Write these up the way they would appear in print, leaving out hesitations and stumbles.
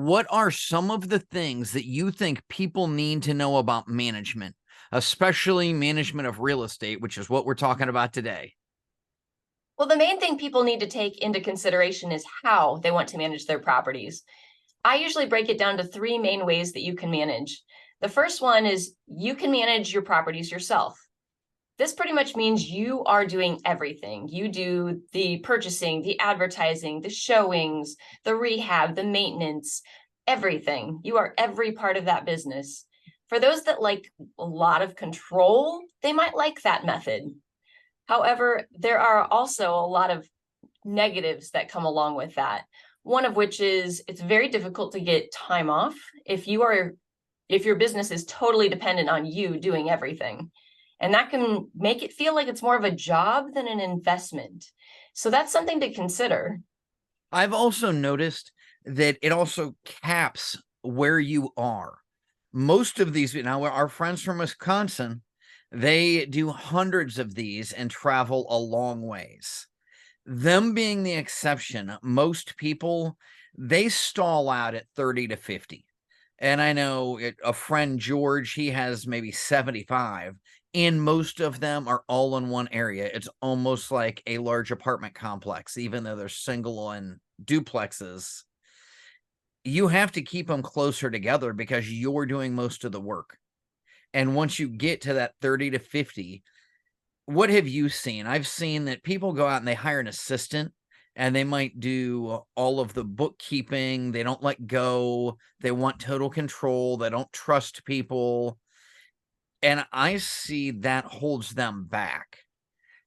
what are some of the things that you think people need to know about management, especially management of real estate, which is what we're talking about today? Well, the main thing people need to take into consideration is how they want to manage their properties. I usually break it down to three main ways that you can manage. The first one is you can manage your properties yourself. This pretty much means you are doing everything. You do the purchasing, the advertising, the showings, the rehab, the maintenance, everything. You are every part of that business. For those that like a lot of control, they might like that method. However, there are also a lot of negatives that come along with that. One of which is it's very difficult to get time off if your business is totally dependent on you doing everything. And that can make it feel like it's more of a job than an investment. So that's something to consider. I've also noticed that it also caps where you are. Most of these, now our friends from Wisconsin, they do hundreds of these and travel a long ways. Them being the exception, most people, they stall out at 30 to 50. And I know a friend, George, he has maybe 75, and most of them are all in one area. It's almost like a large apartment complex, even though they're single and duplexes. You have to keep them closer together because you're doing most of the work. And once you get to that 30 to 50, what have you seen? I've seen that people go out and they hire an assistant and they might do all of the bookkeeping. They don't let go. They want total control. They don't trust people. And I see that holds them back.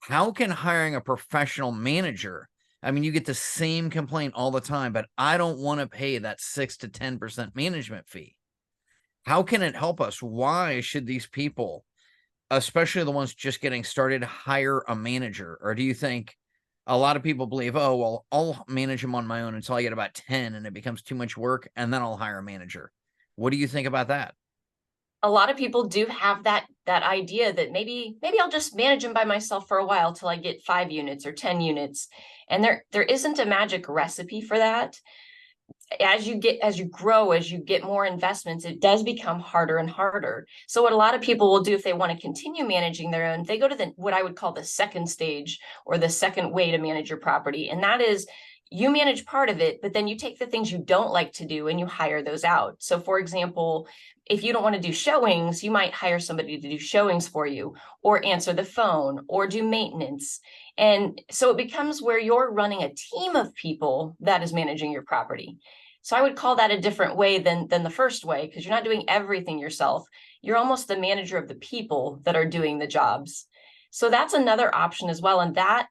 How can hiring a professional manager? I mean, you get the same complaint all the time, but I don't want to pay that 6 to 10% management fee. How can it help us? Why should these people, especially the ones just getting started, hire a manager? Or do you think a lot of people believe, oh, well, I'll manage them on my own until I get about 10 and it becomes too much work, and then I'll hire a manager? What do you think about that? A lot of people do have that idea that maybe I'll just manage them by myself for a while till I get 5 units or 10 units. And there isn't a magic recipe for that. As you grow, as you get more investments, it does become harder and harder. So what a lot of people will do if they want to continue managing their own, they go to the what I would call the second stage or the second way to manage your property. And that is you manage part of it, but then you take the things you don't like to do and you hire those out. So for example, if you don't want to do showings, you might hire somebody to do showings for you or answer the phone or do maintenance. And so it becomes where you're running a team of people that is managing your property. So I would call that a different way than the first way, because you're not doing everything yourself. You're almost the manager of the people that are doing the jobs. So that's another option as well. And that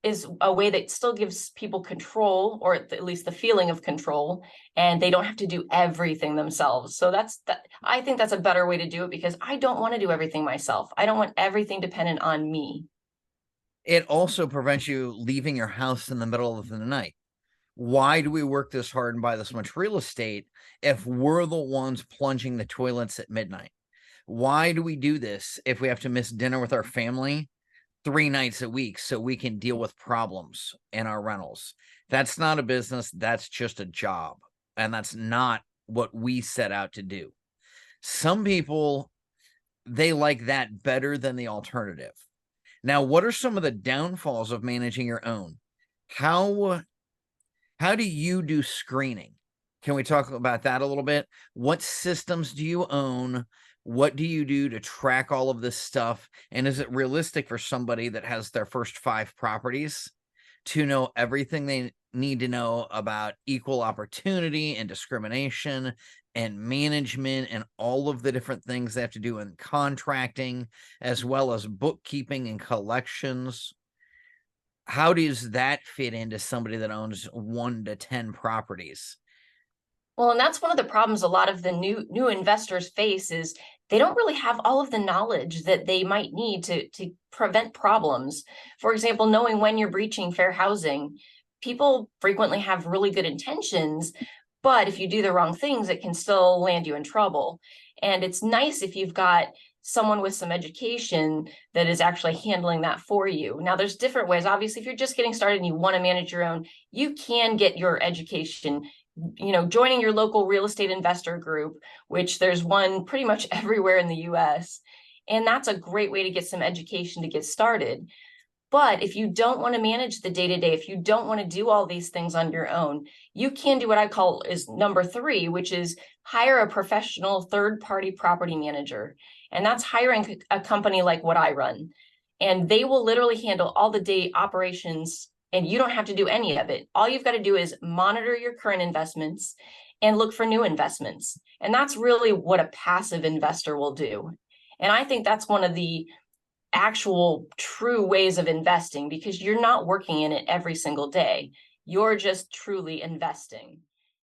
is a way that still gives people control, or at least the feeling of control, and they don't have to do everything themselves. So I think that's a better way to do it, because I don't want to do everything myself. I don't want everything dependent on me. It also prevents you leaving your house in the middle of the night. Why do we work this hard and buy this much real estate if we're the ones plunging the toilets at midnight? Why do we do this if we have to miss dinner with our family 3 nights a week so we can deal with problems in our rentals? That's not a business. That's just a job. And that's not what we set out to do. Some people, they like that better than the alternative. Now, what are some of the downfalls of managing your own? How how do you do screening? Can we talk about that a little bit? What systems do you own? What do you do to track all of this stuff? And is it realistic for somebody that has their first 5 properties to know everything they need to know about equal opportunity and discrimination and management and all of the different things they have to do in contracting, as well as bookkeeping and collections? How does that fit into somebody that owns 1 to 10 properties? Well, and that's one of the problems a lot of the new investors face is they don't really have all of the knowledge that they might need to prevent problems. For example, knowing when you're breaching fair housing. People frequently have really good intentions, but if you do the wrong things, it can still land you in trouble. And it's nice if you've got someone with some education that is actually handling that for you. Now, there's different ways. Obviously, if you're just getting started and you want to manage your own, you can get your education joining your local real estate investor group, which there's one pretty much everywhere in the US. And that's a great way to get some education to get started. But if you don't want to manage the day-to-day, if you don't want to do all these things on your own, you can do what I call is number 3, which is hire a professional third-party property manager. And that's hiring a company like what I run. And they will literally handle all the day operations, and you don't have to do any of it. All you've got to do is monitor your current investments and look for new investments. And that's really what a passive investor will do. And I think that's one of the actual true ways of investing, because you're not working in it every single day. You're just truly investing.